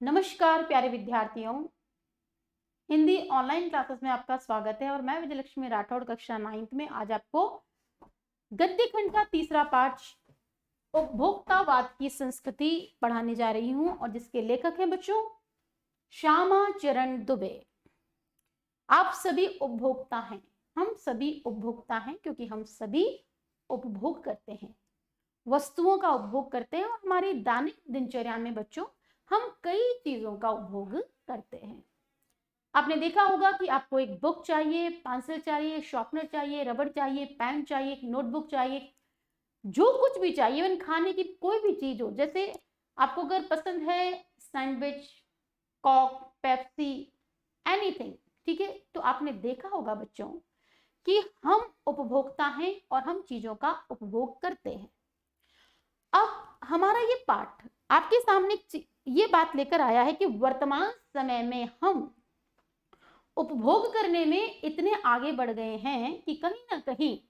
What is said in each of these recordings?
नमस्कार प्यारे विद्यार्थियों। हिंदी ऑनलाइन क्लासेस में आपका स्वागत है और मैं विजयलक्ष्मी राठौड़ कक्षा 9th में आज आपको गद्य खंड का तीसरा पाठ उपभोक्तावाद की संस्कृति पढ़ाने जा रही हूं और जिसके लेखक हैं बच्चों श्यामा चरण दुबे। आप सभी उपभोक्ता हैं, हम सभी उपभोक्ता हैं क्योंकि हम सभी उपभोग करते हैं, वस्तुओं का उपभोग करते हैं और हमारी दैनिक दिनचर्या में बच्चों हम कई चीजों का उपभोग करते हैं। आपने देखा होगा कि आपको एक बुक चाहिए, पेंसिल चाहिए, शार्पनर चाहिए, रबड़ चाहिए, पेन चाहिए, एक नोटबुक चाहिए, जो कुछ भी चाहिए, इवन खाने की कोई भी चीज हो, जैसे आपको अगर पसंद है सैंडविच, कॉक, पेप्सी, एनीथिंग, ठीक है, तो आपने देखा होगा बच्चों कि हम उपभोक्ता हैं और हम चीजों का उपभोग करते हैं। अब हमारा ये पाठ आपके सामने ये बात लेकर आया है कि वर्तमान समय में हम उपभोग करने में इतने आगे बढ़ गए हैं कि कहीं ना कहीं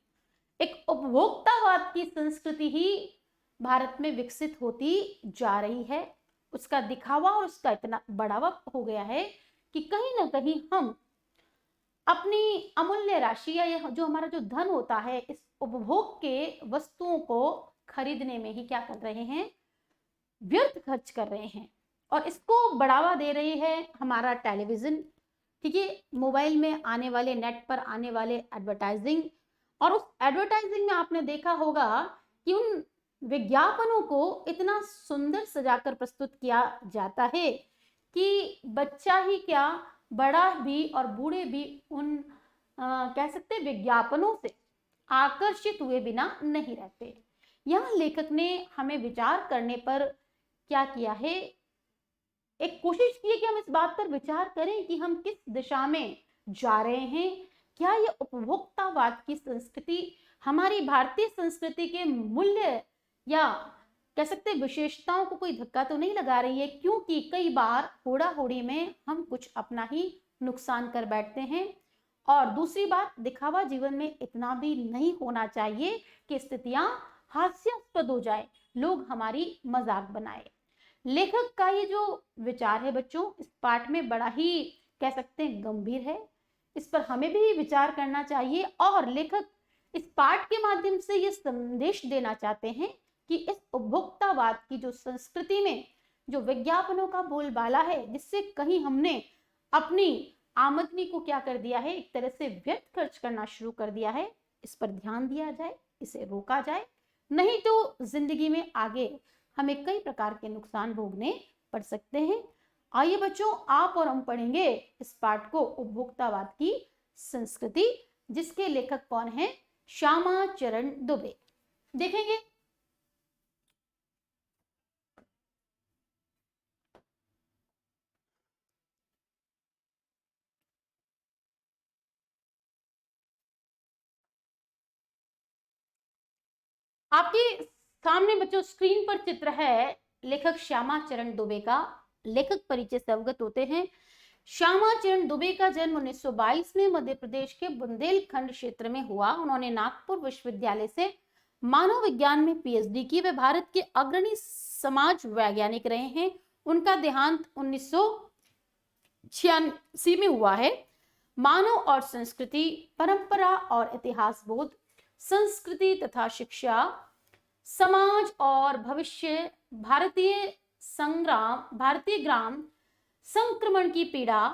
एक उपभोक्तावाद की संस्कृति ही भारत में विकसित होती जा रही है। उसका दिखावा और उसका इतना बढ़ावा हो गया है कि कहीं ना कहीं हम अपनी अमूल्य राशि या जो हमारा जो धन होता है इस उपभोग के वस्तुओं को खरीदने में ही क्या कर रहे हैं, व्यर्थ खर्च कर रहे हैं। और इसको बढ़ावा दे रही है हमारा टेलीविजन, ठीक है, मोबाइल में आने वाले, नेट पर आने वाले एडवर्टाइजिंग। और उस एडवर्टाइजिंग में आपने देखा होगा कि उन विज्ञापनों को इतना सुंदर सजाकर प्रस्तुत किया जाता है कि बच्चा ही क्या, बड़ा भी और बूढ़े भी उन कह सकते विज्ञापनों से आकर्षित हुए बिना नहीं रहते। यहाँ लेखक ने हमें विचार करने पर क्या किया है, एक कोशिश की है कि हम इस बात पर विचार करें कि हम किस दिशा में जा रहे हैं। क्या ये उपभोक्तावाद की संस्कृति हमारी भारतीय संस्कृति के मूल्य या कह सकते विशेषताओं को कोई धक्का तो नहीं लगा रही है, क्योंकि कई बार होड़ा होड़ी में हम कुछ अपना ही नुकसान कर बैठते हैं। और दूसरी बात, दिखावा जीवन में इतना भी नहीं होना चाहिए कि स्थितियां हास्यास्पद हो जाए, लोग हमारी मजाक बनाए। लेखक का ये जो विचार है बच्चों इस पाठ में बड़ा ही कह सकते हैं गंभीर है, इस पर हमें भी विचार करना चाहिए। और लेखक इस पाठ के माध्यम से ये संदेश देना चाहते हैं कि इस उपभोक्तावाद की जो संस्कृति में जो विज्ञापनों का बोलबाला है, जिससे कहीं हमने अपनी आमदनी को क्या कर दिया है, एक तरह से व्यर्थ खर्च करना शुरू कर दिया है, इस पर ध्यान दिया जाए, इसे रोका जाए, नहीं तो जिंदगी में आगे हमें कई प्रकार के नुकसान भोगने पड़ सकते हैं। आइए बच्चों, आप और हम पढ़ेंगे इस पाठ को, उपभोक्तावाद की संस्कृति, जिसके लेखक कौन है, श्यामा चरण दुबे। देखेंगे आपके सामने बच्चों स्क्रीन पर चित्र है लेखक श्यामा चरण दुबे का। लेखक परिचय से अवगत होते हैं। श्यामा चरण दुबे का जन्म 1922 में मध्य प्रदेश के बुंदेलखंड क्षेत्र में हुआ। उन्होंने नागपुर विश्वविद्यालय से मानव विज्ञान में पीएचडी की। वे भारत के अग्रणी समाज वैज्ञानिक रहे हैं। उनका देहांत 1986 में हुआ है। मानव और संस्कृति, परंपरा और इतिहास बोध, संस्कृति तथा शिक्षा, समाज और भविष्य, भारतीय संग्राम, भारतीय ग्राम संक्रमण की पीड़ा,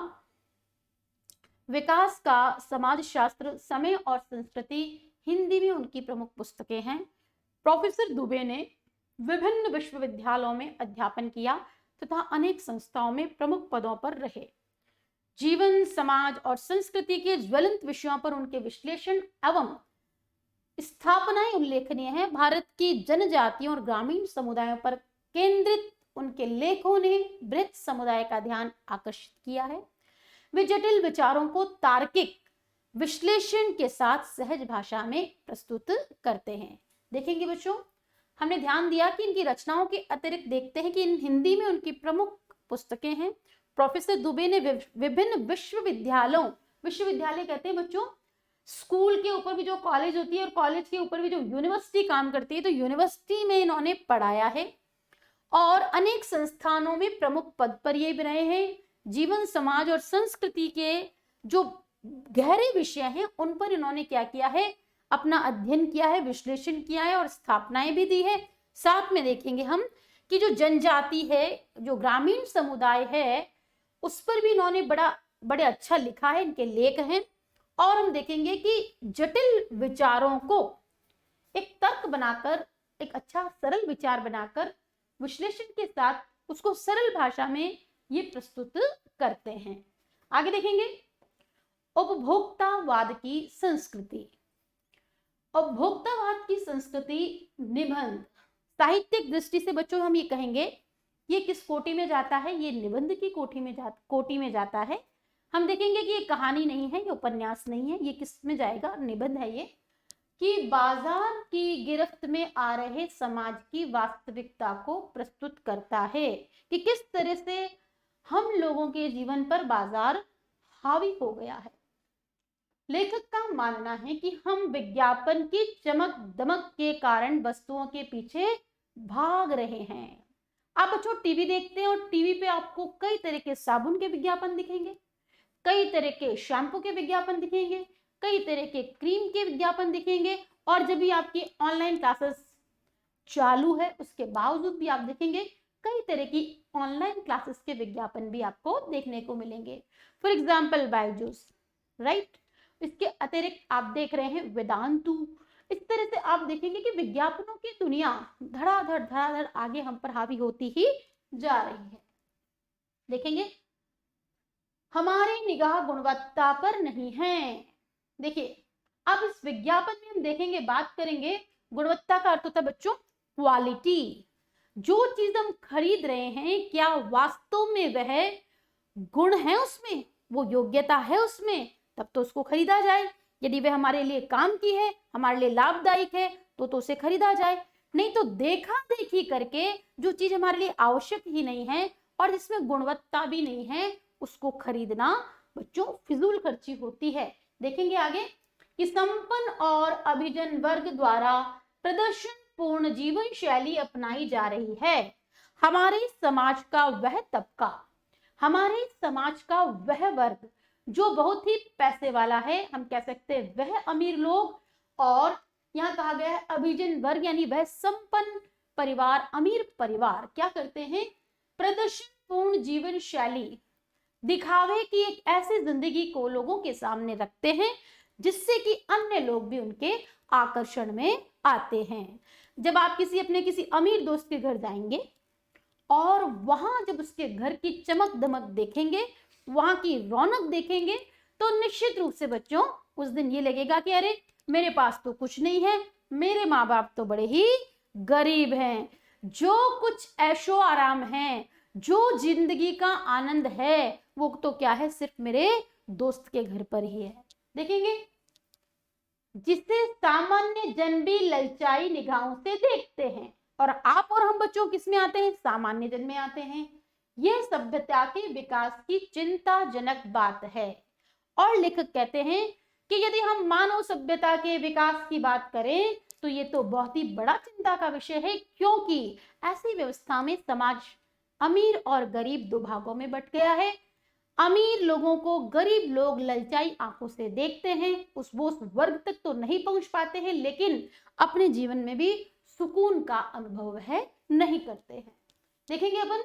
विकास का समाजशास्त्र, समय और संस्कृति, हिंदी में उनकी प्रमुख पुस्तकें हैं। प्रोफेसर दुबे ने विभिन्न विश्वविद्यालयों में अध्यापन किया तथा अनेक संस्थाओं में प्रमुख पदों पर रहे। जीवन, समाज और संस्कृति के ज्वलंत विषयों पर उनके विश्लेषण एवं स्थापनाएं उल्लेखनीय है। भारत की जनजातियों और ग्रामीण समुदायों पर केंद्रित उनके लेखों ने बृहत समुदाय का ध्यान आकर्षित किया है। वे जटिल विचारों को तार्किक विश्लेषण के साथ सहज भाषा में प्रस्तुत करते हैं। देखेंगे बच्चों, हमने ध्यान दिया कि इनकी रचनाओं के अतिरिक्त देखते हैं कि इन हिंदी में उनकी प्रमुख पुस्तकें हैं। प्रोफेसर दुबे ने विभिन्न विश्वविद्यालयों, विश्वविद्यालय कहते हैं बच्चों स्कूल के ऊपर भी जो कॉलेज होती है और कॉलेज के ऊपर भी जो यूनिवर्सिटी काम करती है, तो यूनिवर्सिटी में इन्होंने पढ़ाया है। और अनेक संस्थानों में प्रमुख पद पर ये भी रहे हैं। जीवन, समाज और संस्कृति के जो गहरे विषय हैं उन पर इन्होंने क्या किया है, अपना अध्ययन किया है, विश्लेषण किया है और स्थापनाएं भी दी है। साथ में देखेंगे हम कि जो जनजाति है, जो ग्रामीण समुदाय है, उस पर भी इन्होंने बड़े अच्छा लिखा है, इनके लेख हैं। और हम देखेंगे कि जटिल विचारों को एक तर्क बनाकर, एक अच्छा सरल विचार बनाकर विश्लेषण के साथ उसको सरल भाषा में ये प्रस्तुत करते हैं। आगे देखेंगे उपभोक्तावाद की संस्कृति। उपभोक्तावाद की संस्कृति निबंध, साहित्यिक दृष्टि से बच्चों हम ये कहेंगे ये किस कोटि में जाता है, ये निबंध की कोटि में जाता है। हम देखेंगे कि ये कहानी नहीं है, ये उपन्यास नहीं है, ये किस में जाएगा, निबंध है ये, कि बाजार की गिरफ्त में आ रहे समाज की वास्तविकता को प्रस्तुत करता है कि किस तरह से हम लोगों के जीवन पर बाजार हावी हो गया है। लेखक का मानना है कि हम विज्ञापन की चमक दमक के कारण वस्तुओं के पीछे भाग रहे हैं। आप बच्चों टीवी देखते हैं और टीवी पे आपको कई तरह के साबुन के विज्ञापन दिखेंगे, कई तरह के शैम्पू के विज्ञापन दिखेंगे, कई तरह के क्रीम के विज्ञापन दिखेंगे। और जब भी आपकी ऑनलाइन क्लासेस चालू है उसके बावजूद भी आप देखेंगे कई तरह की ऑनलाइन क्लासेस के विज्ञापन भी आपको देखने को मिलेंगे। For example Byju's, right. इसके अतिरिक्त आप देख रहे हैं वेदांतु। इस तरह से आप देखेंगे कि विज्ञापनों की दुनिया धड़ाधड़ आगे हम पर हावी होती ही जा रही है। देखेंगे हमारी निगाह गुणवत्ता पर नहीं है। देखिए अब इस विज्ञापन में हम देखेंगे, बात करेंगे, गुणवत्ता का अर्थ होता है बच्चों क्वालिटी। जो चीज हम खरीद रहे हैं क्या वास्तव में वह गुण है उसमें, वो योग्यता है उसमें, तब तो उसको खरीदा जाए। यदि वह हमारे लिए काम की है, हमारे लिए लाभदायक है तो उसे खरीदा जाए। नहीं तो देखा देखी करके जो चीज हमारे लिए आवश्यक ही नहीं है और जिसमें गुणवत्ता भी नहीं है उसको खरीदना बच्चों फिजूल खर्ची होती है। देखेंगे आगे कि संपन्न और अभिजन वर्ग द्वारा प्रदर्शन पूर्ण जीवन शैली अपनाई जा रही है। हमारे समाज का वह तबका, हमारे समाज का वह वर्ग जो बहुत ही पैसे वाला है, हम कह सकते हैं वह अमीर लोग, और यहाँ कहा गया है अभिजन वर्ग यानी वह संपन्न परिवार, अमीर परिवार क्या करते हैं, प्रदर्शन पूर्ण जीवन शैली, दिखावे की एक ऐसी जिंदगी को लोगों के सामने रखते हैं जिससे कि अन्य लोग भी उनके आकर्षण में आते हैं। जब आप किसी अमीर दोस्त के घर जाएंगे और वहां जब उसके घर की चमक दमक देखेंगे, वहां की रौनक देखेंगे, तो निश्चित रूप से बच्चों उस दिन ये लगेगा कि अरे मेरे पास तो कुछ नहीं है, मेरे माँ बाप तो बड़े ही गरीब हैं। जो कुछ ऐशो आराम है, जो जिंदगी का आनंद है, वो तो क्या है, सिर्फ मेरे दोस्त के घर पर ही है। देखेंगे जिसे सामान्य जन भी ललचाई निगाहों से देखते हैं, और आप और हम बच्चों किस में आते हैं, सामान्य जन में आते हैं। यह सभ्यता के विकास की चिंताजनक बात है। और लेखक कहते हैं कि यदि हम मानव सभ्यता के विकास की बात करें तो ये तो बहुत ही बड़ा चिंता का विषय है, क्योंकि ऐसी व्यवस्था में समाज अमीर और गरीब दो भागों में बंट गया है। अमीर लोगों को गरीब लोग ललचाई आंखों से देखते हैं, उस वर्ग तक तो नहीं पहुंच पाते हैं, लेकिन अपने जीवन में भी सुकून का अनुभव है नहीं करते हैं। देखेंगे अपन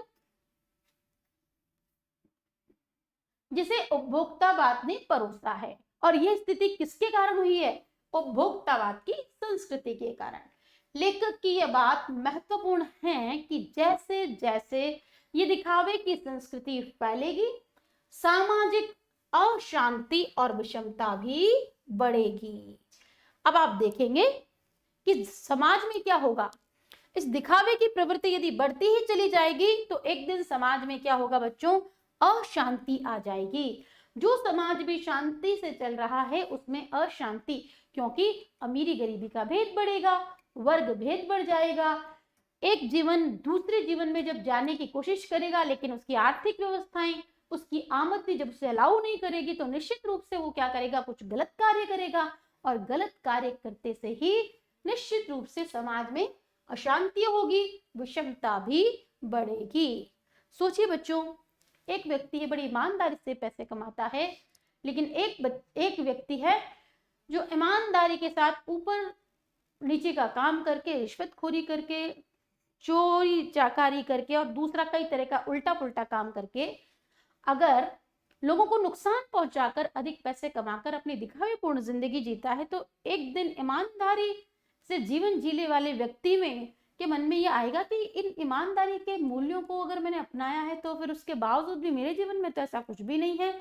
जिसे उपभोक्तावाद ने परोसा है, और यह स्थिति किसके कारण हुई है, उपभोक्तावाद की संस्कृति के कारण। लेखक की यह बात महत्वपूर्ण है कि जैसे जैसे ये दिखावे की संस्कृति फैलेगी, सामाजिक अशांति और विषमता भी बढ़ेगी। अब आप देखेंगे कि समाज में क्या होगा, इस दिखावे की प्रवृत्ति यदि बढ़ती ही चली जाएगी तो एक दिन समाज में क्या होगा बच्चों, अशांति आ जाएगी। जो समाज भी शांति से चल रहा है उसमें अशांति, क्योंकि अमीरी गरीबी का भेद बढ़ेगा, वर्ग भेद बढ़ जाएगा। एक जीवन दूसरे जीवन में जब जाने की कोशिश करेगा, लेकिन उसकी आर्थिक व्यवस्थाएं, उसकी आमदनी जब उसे अलाउ नहीं करेगी तो निश्चित रूप से वो क्या करेगा, कुछ गलत कार्य करेगा, और गलत कार्य करते से ही निश्चित रूप से समाज में अशांति होगी, विषमता भी बढ़ेगी। सोचिए बच्चों, एक व्यक्ति है बड़ी ईमानदारी से पैसे कमाता है, लेकिन एक व्यक्ति है जो ईमानदारी के साथ ऊपर नीचे का काम करके, रिश्वतखोरी करके, चोरी चाकारी करके और दूसरा कई तरह का उल्टा पुल्टा काम करके अगर लोगों को नुकसान पहुंचाकर अधिक पैसे कमाकर अपनी दिखावेपूर्ण जिंदगी जीता है, तो एक दिन ईमानदारी से जीवन जीने वाले व्यक्ति में के मन में ये आएगा कि इन ईमानदारी के मूल्यों को अगर मैंने अपनाया है तो फिर उसके बावजूद भी मेरे जीवन में तो ऐसा कुछ भी नहीं है।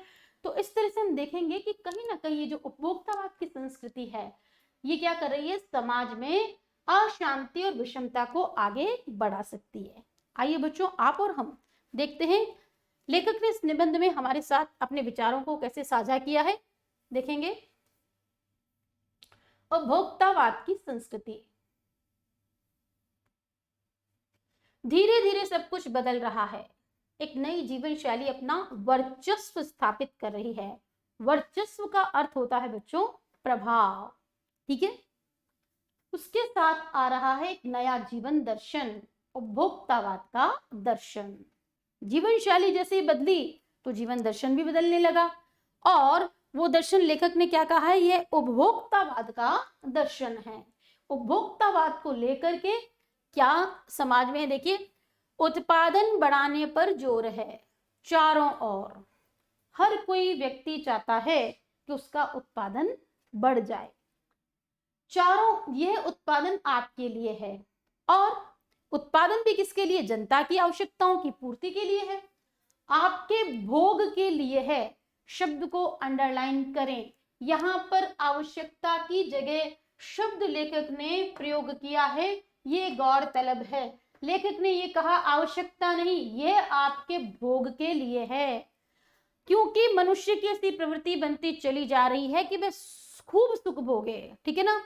तो इस तरह से हम देखेंगे कि कहीं ना कहीं ये जो उपभोक्तावाद की संस्कृति है, ये क्या कर रही है, समाज में अशांति और विषमता को आगे बढ़ा सकती है। आइए बच्चों, आप और हम देखते हैं लेखक ने इस निबंध में हमारे साथ अपने विचारों को कैसे साझा किया है। देखेंगे उपभोक्तावाद की संस्कृति। धीरे धीरे सब कुछ बदल रहा है। एक नई जीवन शैली अपना वर्चस्व स्थापित कर रही है। वर्चस्व का अर्थ होता है बच्चों प्रभाव, ठीक है। उसके साथ आ रहा है एक नया जीवन दर्शन, उपभोक्तावाद का दर्शन। जीवन शैली जैसे ही बदली तो जीवन दर्शन भी बदलने लगा, और वो दर्शन लेखक ने क्या कहा है, ये उपभोक्तावाद का दर्शन है। उपभोक्तावाद को लेकर के क्या समाज में है, देखिए, उत्पादन बढ़ाने पर जोर है। चारों ओर हर कोई व्यक्ति चाहता है कि उसका उत्पादन बढ़ जाए। चारों, यह उत्पादन आपके लिए है, और उत्पादन भी किसके लिए, जनता की आवश्यकताओं की पूर्ति के लिए है, आपके भोग के लिए है। शब्द को अंडरलाइन करें, यहां पर आवश्यकता की जगह शब्द लेखक ने प्रयोग किया है, ये गौरतलब है। लेखक ने ये कहा आवश्यकता नहीं, ये आपके भोग के लिए है, क्योंकि मनुष्य की ऐसी प्रवृत्ति बनती चली जा रही है कि वह खूब सुख भोगे, ठीक है ना।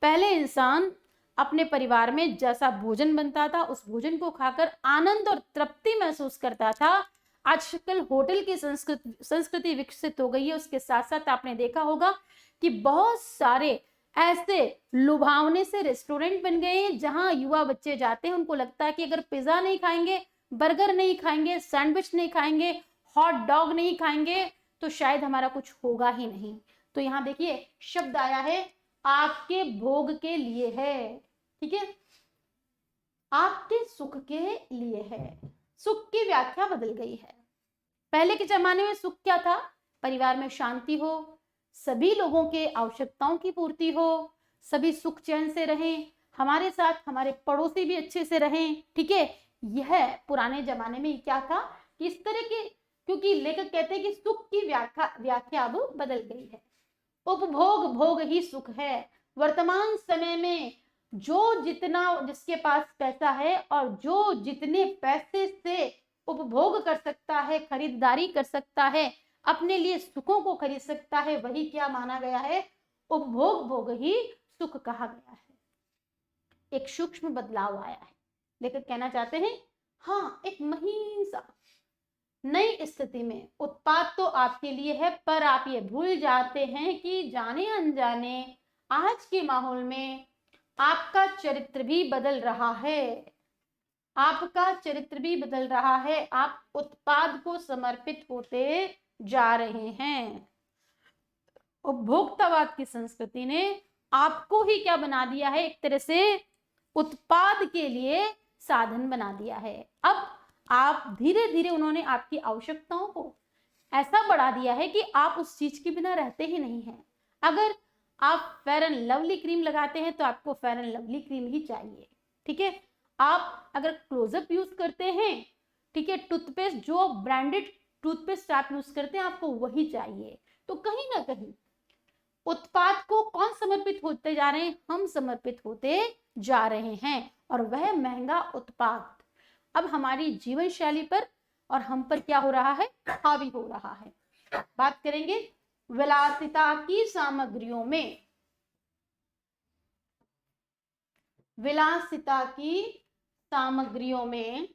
पहले इंसान अपने परिवार में जैसा भोजन बनता था उस भोजन को खाकर आनंद और तृप्ति महसूस करता था। आजकल होटल की संस्कृति विकसित हो गई है। उसके साथ साथ आपने देखा होगा कि बहुत सारे ऐसे लुभावने से रेस्टोरेंट बन गए हैं जहां युवा बच्चे जाते हैं, उनको लगता है कि अगर पिज्जा नहीं खाएंगे, बर्गर नहीं खाएंगे, सैंडविच नहीं खाएंगे, हॉट डॉग नहीं खाएंगे तो शायद हमारा कुछ होगा ही नहीं। तो यहाँ देखिए शब्द आया है आपके भोग के लिए है, ठीक है, आपके सुख के लिए है। सुख की व्याख्या बदल गई है। पहले के जमाने में सुख क्या था, परिवार में शांति हो, सभी लोगों के आवश्यकताओं की पूर्ति हो, सभी सुख चैन से रहें, हमारे साथ हमारे पड़ोसी भी अच्छे से रहें, ठीक है। यह पुराने जमाने में क्या था कि इस तरह के, क्योंकि लेखक कहते हैं कि सुख की व्याख्या अब बदल गई है। उपभोग भोग ही सुख है। वर्तमान समय में जो जितना जिसके पास पैसा है और जो जितने पैसे से उपभोग कर सकता है, खरीदारी कर सकता है, अपने लिए सुखों को खरीद सकता है, वही क्या माना गया है, उपभोग भोग ही सुख कहा गया है। एक सूक्ष्म बदलाव आया है। लेकिन कहना चाहते हैं हाँ, एक महीन सा नई स्थिति में उत्पाद तो आपके लिए है, पर आप ये भूल जाते हैं कि जाने अनजाने आज के माहौल में आपका चरित्र भी बदल रहा है। आपका चरित्र भी बदल रहा है। आप उत्पाद को समर्पित होते जा रहे हैं। उपभोक्तावाद की संस्कृति ने आपको ही क्या बना दिया है, एक तरह से उत्पाद के लिए साधन बना दिया है। अब आप धीरे धीरे उन्होंने आपकी आवश्यकताओं को ऐसा बढ़ा दिया है कि आप उस चीज के बिना रहते ही नहीं हैं। अगर आप फेयर एंड लवली क्रीम लगाते हैं तो आपको फेयर एंड लवली क्रीम ही चाहिए, ठीक है। आप अगर क्लोजअप यूज करते हैं, ठीक है, टूथपेस्ट, जो ब्रांडेड टूथपेस्ट आप यूज करते हैं आपको वही चाहिए। तो कहीं ना कहीं उत्पाद को कौन समर्पित होते जा रहे हैं, हम समर्पित होते जा रहे हैं, और वह महंगा उत्पाद अब हमारी जीवन शैली पर और हम पर क्या हो रहा है, हावी हो रहा है। बात करेंगे विलासिता की सामग्रियों में। विलासिता की सामग्रियों में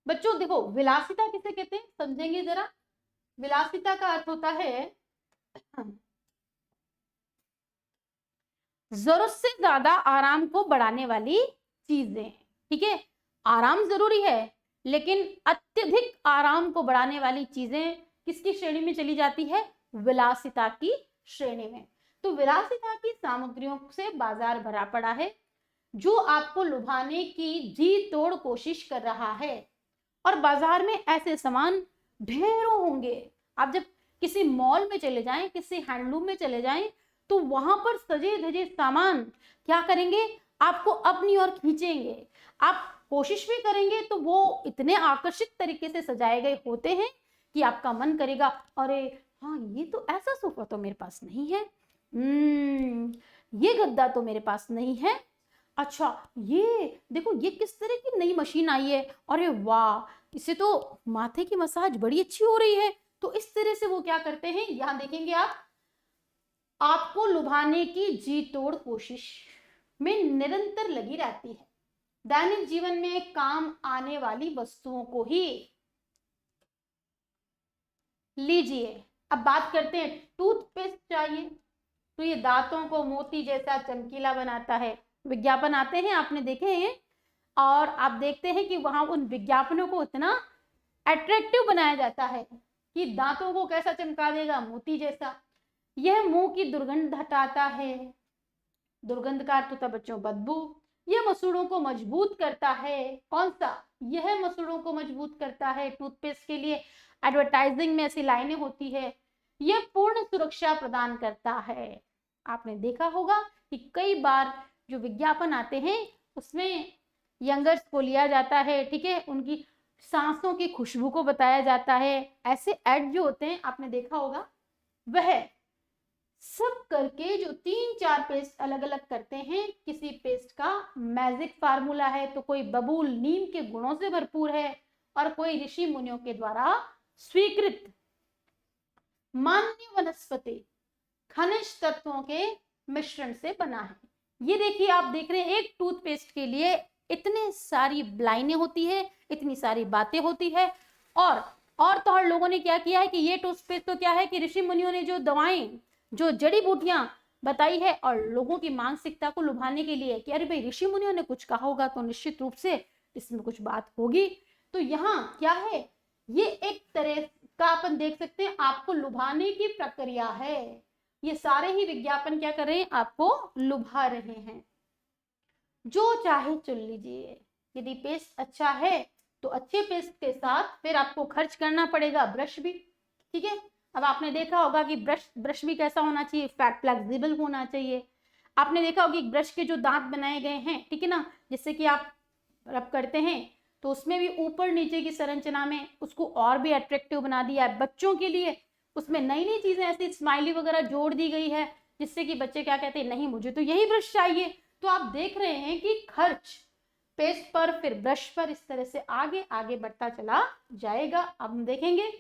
बच्चों देखो, विलासिता किसे कहते हैं समझेंगे जरा। विलासिता का अर्थ होता है जरूरत से ज्यादा आराम को बढ़ाने वाली चीजें, ठीक है। आराम जरूरी है, लेकिन अत्यधिक आराम को बढ़ाने वाली चीजें किसकी श्रेणी में चली जाती है? विलासिता की श्रेणी में। तो विलासिता की सामग्रियों से बाजार भरा पड़ा है, जो आपको लुभाने की जी तोड़ कोशिश कर रहा है। और बाजार में ऐसे सामान ढेरों होंगे। आप जब किसी मॉल में चले जाएं, किसी हैंडलूम में चले जाएं, तो वहां पर सजे धजे सामान क्या करेंगे? आपको अपनी ओर खींचेंगे। आप कोशिश भी करेंगे तो वो इतने आकर्षित तरीके से सजाए गए होते हैं कि आपका मन करेगा, अरे हाँ, ये तो ऐसा सोफा तो मेरे पास नहीं है, ये गद्दा तो मेरे पास नहीं है, अच्छा ये देखो, ये किस तरह की नई मशीन आई है, अरे वाह, इससे तो माथे की मसाज बड़ी अच्छी हो रही है। तो इस तरह से वो क्या करते हैं, यहां देखेंगे आप, आपको लुभाने की जी तोड़ कोशिश में निरंतर लगी रहती है। दैनिक जीवन में काम आने वाली वस्तुओं को ही लीजिए। अब बात करते हैं, टूथपेस्ट चाहिए तो ये दांतों को मोती जैसा चमकीला बनाता है। विज्ञापन आते हैं, आपने देखे हैं, और आप देखते हैं कि वहां उन विज्ञापनों को इतना अट्रैक्टिव बनाया जाता है कि दांतों को कैसा चमका देगा, मोती जैसा। यह मुंह की दुर्गंध हटाता है। दुर्गंध का अर्थ होता है बच्चों बदबू। यह मसूड़ों को मजबूत करता है। कौन सा? यह मसूड़ों को मजबूत करता है। टूथपेस्ट के लिए एडवर्टाइजिंग में ऐसी लाइनें होती है। यह पूर्ण सुरक्षा प्रदान करता है। आपने देखा होगा कि कई बार जो विज्ञापन आते हैं उसमें यंगर्स को लिया जाता है, ठीक है, उनकी सांसों की खुशबू को बताया जाता है। ऐसे ऐड जो होते हैं आपने देखा होगा, वह सब करके जो 3-4 पेस्ट अलग अलग करते हैं। किसी पेस्ट का मैजिक फार्मूला है, तो कोई बबूल नीम के गुणों से भरपूर है, और कोई ऋषि मुनियों के द्वारा स्वीकृत मान्य वनस्पति खनिज तत्वों के मिश्रण से बना है। ये देखिए, आप देख रहे हैं, एक टूथपेस्ट के लिए इतने सारी लाइनें होती है, इतनी सारी बातें होती है। और तो और लोगों ने क्या किया है कि ये टूथपेस्ट तो क्या है कि ऋषि मुनियों ने जो दवाएं, जो जड़ी बूटियां बताई है, और लोगों की मानसिकता को लुभाने के लिए कि अरे भाई ऋषि मुनियों ने कुछ कहा होगा तो निश्चित रूप से इसमें कुछ बात होगी। तो यहाँ क्या है, ये एक तरह का अपन देख सकते हैं, आपको लुभाने की प्रक्रिया है। ये सारे ही विज्ञापन क्या कर रहे हैं, आपको लुभा रहे हैं। जो चाहे चुन लीजिए। यदि पेस्ट अच्छा है तो अच्छे पेस्ट के साथ फिर आपको खर्च करना पड़ेगा ब्रश भी, ठीक है। अब आपने देखा होगा कि ब्रश भी कैसा होना चाहिए, फैट फ्लेक्सिबल होना चाहिए। आपने देखा होगा कि ब्रश के जो दांत बनाए गए हैं, ठीक है ना, जिससे कि आप रब करते हैं, तो उसमें भी ऊपर नीचे की संरचना में उसको और भी अट्रैक्टिव बना दिया है। बच्चों के लिए उसमें नई नई चीजें ऐसी स्माइली वगैरह जोड़ दी गई है, जिससे कि बच्चे क्या कहते हैं, नहीं मुझे तो यही ब्रश चाहिए। तो आप देख रहे हैं कि खर्च पेस्ट पर, फिर ब्रश पर, इस तरह से आगे आगे बढ़ता चला जाएगा। अब हम देखेंगे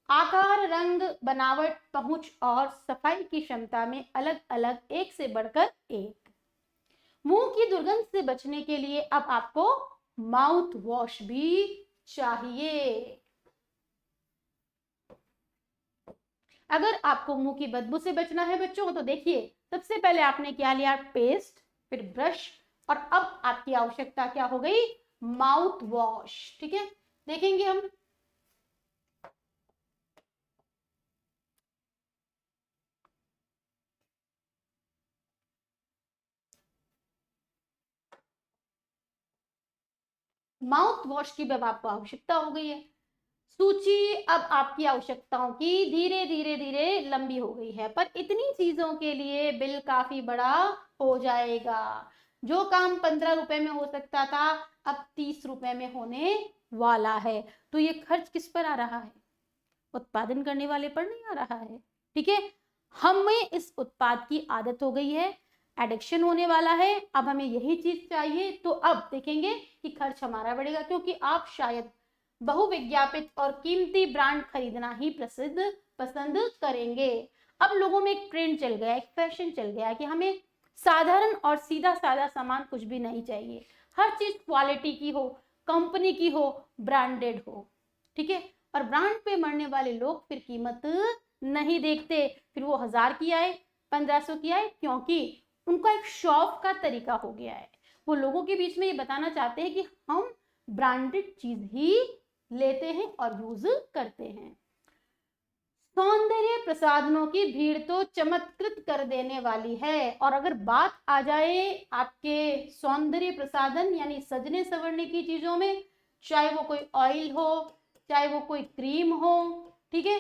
आकार, रंग, बनावट, पहुंच और सफाई की क्षमता में अलग अलग एक से बढ़कर एक। मुंह की दुर्गंध से बचने के लिए अब आपको माउथ वॉश भी चाहिए। अगर आपको मुंह की बदबू से बचना है बच्चों, तो देखिए, सबसे पहले आपने क्या लिया, पेस्ट, फिर ब्रश, और अब आपकी आवश्यकता क्या हो गई, माउथ वॉश, ठीक है। देखेंगे हम, माउथ वॉश की अब आपको आवश्यकता हो गई है। सूची अब आपकी आवश्यकताओं की धीरे धीरे धीरे लंबी हो गई है, पर इतनी चीजों के लिए बिल काफी बड़ा हो जाएगा। जो काम 15 रुपए में हो सकता था, अब 30 रुपए में होने वाला है। तो ये खर्च किस पर आ रहा है, उत्पादन करने वाले पर नहीं आ रहा है, ठीक है। हमें इस उत्पाद की आदत हो गई है, एडिक्शन होने वाला है, अब हमें यही चीज चाहिए। तो अब देखेंगे कि खर्च हमारा बढ़ेगा, क्योंकि आप शायद बहुविज्ञापित और कीमती ब्रांड खरीदना ही पसंद करेंगे। अब लोगों में एक ट्रेंड चल गया, एक फैशन चल गया कि हमें साधारण और सीधा साधा सामान कुछ भी नहीं चाहिए, हर चीज क्वालिटी की हो, कंपनी की हो, ब्रांडेड हो, ठीक है। और ब्रांड पे मरने वाले लोग फिर कीमत नहीं देखते, फिर वो 1000 की आए, 1500 की आए, क्योंकि उनका एक शौक का तरीका हो गया है। वो लोगों के बीच में ये बताना चाहते हैं कि हम ब्रांडेड चीज ही लेते हैं और यूज करते हैं। सौंदर्य प्रसाधनों की भीड़ तो चमत्कृत कर देने वाली है। और अगर बात आ जाए आपके सौंदर्य प्रसाधन यानी सजने संवरने की चीजों में, चाहे वो कोई ऑयल हो, चाहे वो कोई क्रीम हो, ठीक है,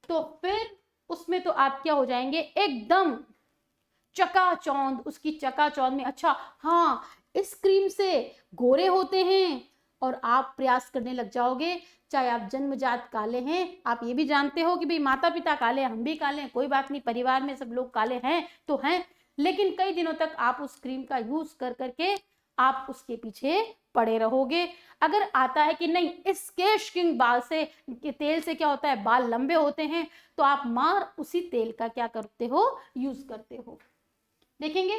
तो फिर उसमें तो आप क्या हो जाएंगे, एकदम चकाचौंध, उसकी चकाचौंध में। अच्छा हाँ, इस क्रीम से गोरे होते हैं और आप प्रयास करने लग जाओगे, चाहे आप जन्मजात काले हैं, आप ये भी जानते हो कि भाई माता पिता काले, हम भी काले हैं, कोई बात नहीं, परिवार में सब लोग काले हैं तो हैं, लेकिन कई दिनों तक आप उस क्रीम का यूज कर करके आप उसके पीछे पड़े रहोगे। अगर आता है कि नहीं, इस केश किंग बाल से के तेल से क्या होता है, बाल लंबे होते हैं, तो आप मार उसी तेल का क्या करते हो, यूज करते हो। देखेंगे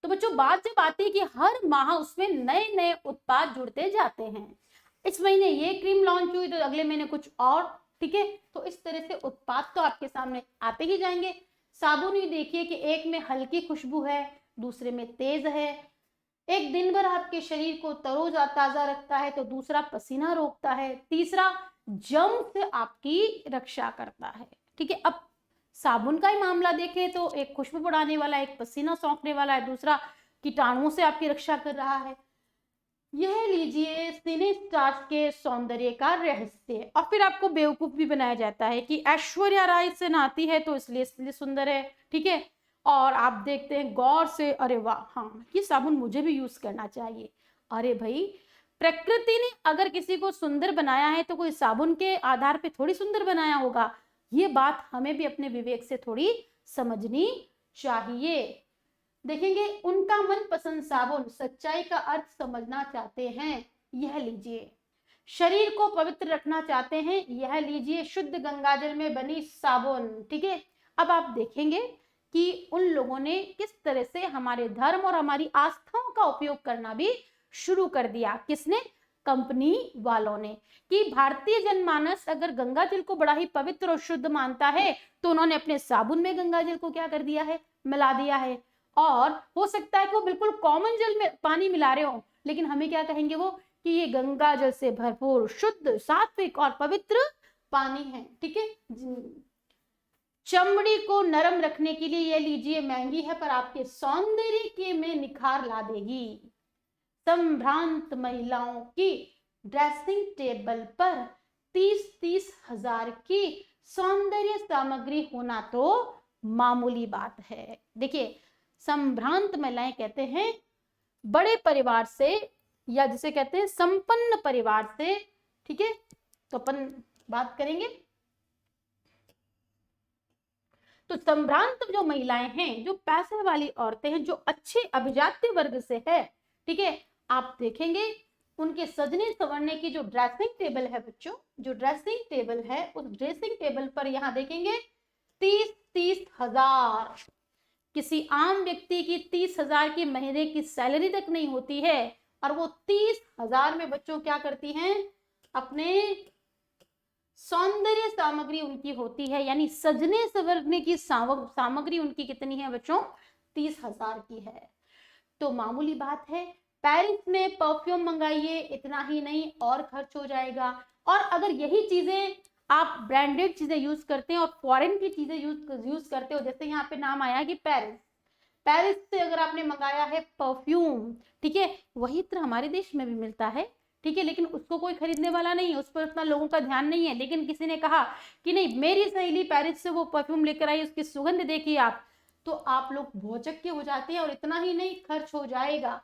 तो बच्चों, बात जब आती है कि हर माह उसमें नए नए उत्पाद जुड़ते जाते हैं, इस महीने ये क्रीम लॉन्च हुई तो अगले महीने कुछ और, ठीक है, तो इस तरह से उत्पाद तो आपके सामने आते ही जाएंगे। साबुन ही देखिए कि एक में हल्की खुशबू है, दूसरे में तेज है, एक दिन भर आपके शरीर को तरोताजा रखता है तो दूसरा पसीना रोकता है, तीसरा जम से आपकी रक्षा करता है, ठीक है। अब साबुन का ही मामला देखें तो एक खुशबू बढ़ाने वाला, एक पसीना सोखने वाला है, दूसरा कीटाणुओं से आपकी रक्षा कर रहा है। यह लीजिए सिनेस्टार्स के सौंदर्य का रहस्य। और फिर आपको बेवकूफ भी बनाया जाता है कि ऐश्वर्या राय से नहाती है तो इसलिए सुंदर है, ठीक है। और आप देखते हैं गौर से, अरे वाह, हाँ ये साबुन मुझे भी यूज करना चाहिए। अरे भाई, प्रकृति ने अगर किसी को सुंदर बनाया है तो कोई साबुन के आधार पे थोड़ी सुंदर बनाया होगा। ये बात हमें भी अपने विवेक से थोड़ी समझनी चाहिए। देखेंगे उनका मनपसंद साबुन, सच्चाई का अर्थ समझना चाहते हैं, यह लीजिए। शरीर को पवित्र रखना चाहते हैं, यह लीजिए शुद्ध गंगाजल में बनी साबुन, ठीक है। अब आप देखेंगे कि उन लोगों ने किस तरह से हमारे धर्म और हमारी आस्थाओं का उपयोग करना भी शुरू कर दिया। किसने? कंपनी वालों ने। कि भारतीय जनमानस अगर गंगाजल को बड़ा ही पवित्र और शुद्ध मानता है तो उन्होंने अपने साबुन में गंगाजल को क्या कर दिया है, मिला दिया है। और हो सकता है कि वो बिल्कुल कॉमन जल में पानी मिला रहे हो, लेकिन हमें क्या कहेंगे वो, कि ये गंगा जल से भरपूर शुद्ध सात्विक और पवित्र पानी है, ठीक है। चमड़ी को नरम रखने के लिए ये लीजिए महंगी है पर आपके सौंदर्य के में निखार ला देगी। संभ्रांत महिलाओं की ड्रेसिंग टेबल पर 30-30 हजार की सौंदर्य सामग्री होना तो मामूली बात है। देखिए, संभ्रांत महिलाएं कहते हैं बड़े परिवार से, या जिसे कहते हैं संपन्न परिवार से, ठीक है। तो अपन बात करेंगे तो संभ्रांत जो महिलाएं हैं, जो पैसे वाली औरतें हैं, जो अच्छे अभिजात्य वर्ग से है, ठीक है, आप देखेंगे उनके सजने संवरने की जो ड्रेसिंग टेबल है बच्चों, जो ड्रेसिंग टेबल है, उस ड्रेसिंग टेबल पर यहां देखेंगे 30-30 हजार। किसी आम व्यक्ति की 30 हजार की महीने की सैलरी तक नहीं होती है, और वो 30 हजार में बच्चों क्या करती हैं, अपने सौंदर्य सामग्री उनकी होती है, यानी सजने संवरने की सामग्री उनकी कितनी है बच्चों, 30 हजार की है। तो मामूली बात है। पेरिस में परफ्यूम मंगाइए, इतना ही नहीं और खर्च हो जाएगा। और अगर यही चीजें आप ब्रांडेड चीजें यूज करते हैं और फॉरेन की चीजें यूज करते हो, जैसे यहाँ पे नाम आया कि पेरिस से अगर आपने मंगाया है परफ्यूम, ठीक है, वही तरह हमारे देश में भी मिलता है, ठीक है, लेकिन उसको कोई खरीदने वाला नहीं है, उस पर उतना लोगों का ध्यान नहीं है। लेकिन किसी ने कहा कि नहीं, मेरी सहेली पेरिस से वो परफ्यूम लेकर आई, उसकी सुगंध देखिए आप, तो आप लोग भौचक्के हो जाते हैं। और इतना ही नहीं, खर्च हो जाएगा।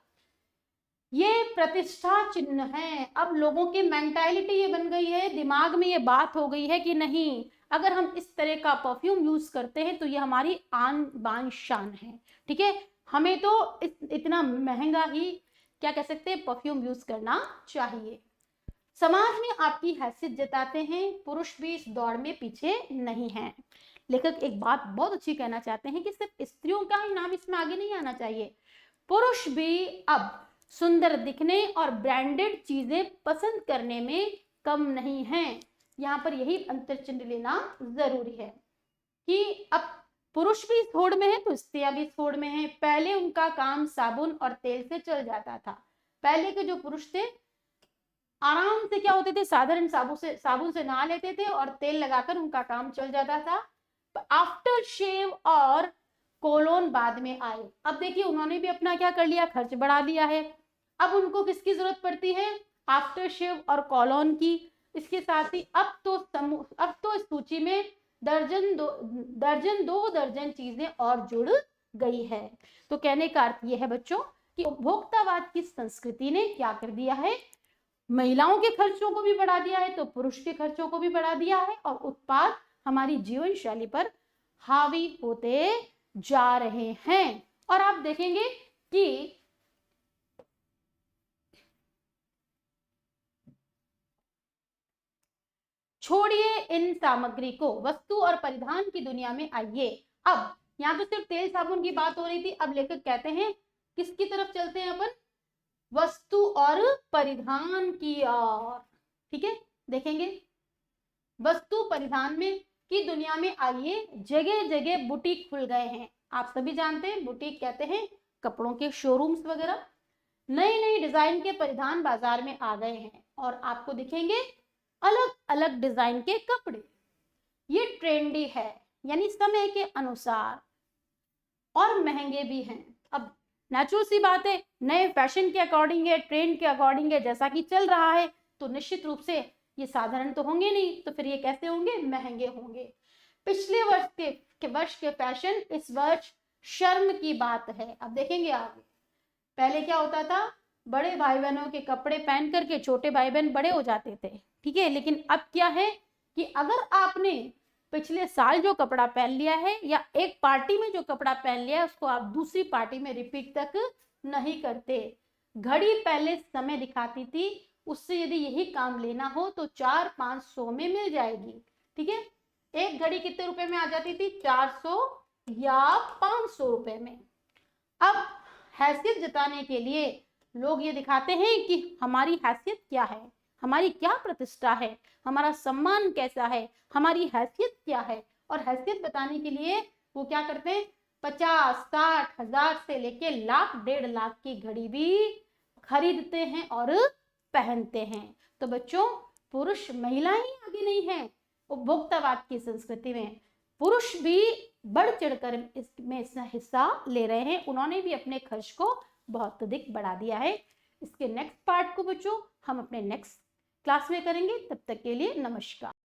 ये प्रतिष्ठा चिन्ह है। अब लोगों की मेंटालिटी ये बन गई है, दिमाग में ये बात हो गई है कि नहीं, अगर हम इस तरह का परफ्यूम यूज करते हैं तो ये हमारी आन बान शान है, ठीक है, हमें तो इतना महंगा ही क्या कह सकते हैं परफ्यूम यूज करना चाहिए। समाज में आपकी हैसियत जताते हैं, पुरुष भी इस दौड़ में पीछे नहीं है। लेखक एक बात बहुत अच्छी कहना चाहते हैं कि सिर्फ स्त्रियों का ही नाम इसमें आगे नहीं आना चाहिए, पुरुष भी अब सुंदर दिखने और ब्रांडेड चीजें पसंद करने में कम नहीं है। यहाँ पर यही अंतर्चिन्ह लेना जरूरी है कि अब पुरुष भी इस होड़ में है तो स्त्रियां भी इस होड़ में है। पहले उनका काम साबुन और तेल से चल जाता था। पहले के जो पुरुष थे आराम से क्या होते थे, साधारण साबुन से नहा लेते थे और तेल लगाकर उनका काम चल जाता था। आफ्टर शेव और कोलोन बाद में आए। अब देखिए उन्होंने भी अपना क्या कर लिया, खर्च बढ़ा लिया है। अब उनको किसकी जरूरत पड़ती है, आफ्टर शेव और कोलोन की। इसके साथ ही अब तो इस सूची में दर्जन दो दर्जन चीजें और जुड़ गई है। तो कहने का अर्थ यह है बच्चों कि उपभोक्तावाद की संस्कृति ने क्या कर दिया है, महिलाओं के खर्चों को भी बढ़ा दिया है तो पुरुष के खर्चों को भी बढ़ा दिया है, और उत्पाद हमारी जीवन शैली पर हावी होते जा रहे हैं। और आप देखेंगे कि छोड़िए इन सामग्री को, वस्तु और परिधान की दुनिया में आइए। अब यहाँ तो सिर्फ तेल साबुन की बात हो रही थी, अब लेखक कहते हैं किसकी तरफ चलते हैं अपन, वस्तु और परिधान की ओर। ठीक है, देखेंगे वस्तु परिधान में की दुनिया में आइए। जगह जगह बुटीक खुल गए हैं। आप सभी जानते हैं बुटीक कहते हैं कपड़ों के शोरूम्स वगैरह। नई नई डिजाइन के परिधान बाजार में आ गए हैं और आपको दिखेंगे अलग अलग डिजाइन के कपड़े। ये ट्रेंडी है, यानी समय के अनुसार, और महंगे भी हैं। अब नेचुरल सी बात है, नए फैशन के अकॉर्डिंग है, ट्रेंड के अकॉर्डिंग है, जैसा कि चल रहा है, तो निश्चित रूप से ये साधारण तो होंगे नहीं, तो फिर ये कैसे होंगे, महंगे होंगे। पिछले वर्ष के फैशन इस वर्ष शर्म की बात है। अब देखेंगे आगे, पहले क्या होता था, बड़े भाई बहनों के कपड़े पहन करके छोटे भाई बहन बड़े हो जाते थे। ठीक है, लेकिन अब क्या है कि अगर आपने पिछले साल जो कपड़ा पहन लिया है या एक पार्टी में जो कपड़ा पहन लिया है उसको आप दूसरी पार्टी में रिपीट तक नहीं करते। घड़ी पहले समय दिखाती थी, उससे यदि यही काम लेना हो तो 400-500 में मिल जाएगी। ठीक है, एक घड़ी कितने रुपए में आ जाती थी, 400 या 500 रुपए में। अब हैसियत जताने के लिए लोग ये दिखाते हैं कि हमारी हैसियत क्या है, हमारी क्या प्रतिष्ठा है, हमारा सम्मान कैसा है, हमारी हैसियत क्या है। और हैसियत बताने के लिए वो क्या करते हैं, 50-60 हजार से लेके लाख 1.5 लाख की घड़ी भी खरीदते हैं और पहनते हैं। तो बच्चों, पुरुष महिलाएं आगे नहीं है उपभोक्तावाद की संस्कृति में, पुरुष भी बढ़ चढ़कर इसमें हिस्सा ले रहे हैं। उन्होंने भी अपने खर्च को बहुत अधिक बढ़ा दिया है। इसके नेक्स्ट पार्ट को बच्चों हम अपने नेक्स्ट क्लास में करेंगे। तब तक के लिए नमस्कार।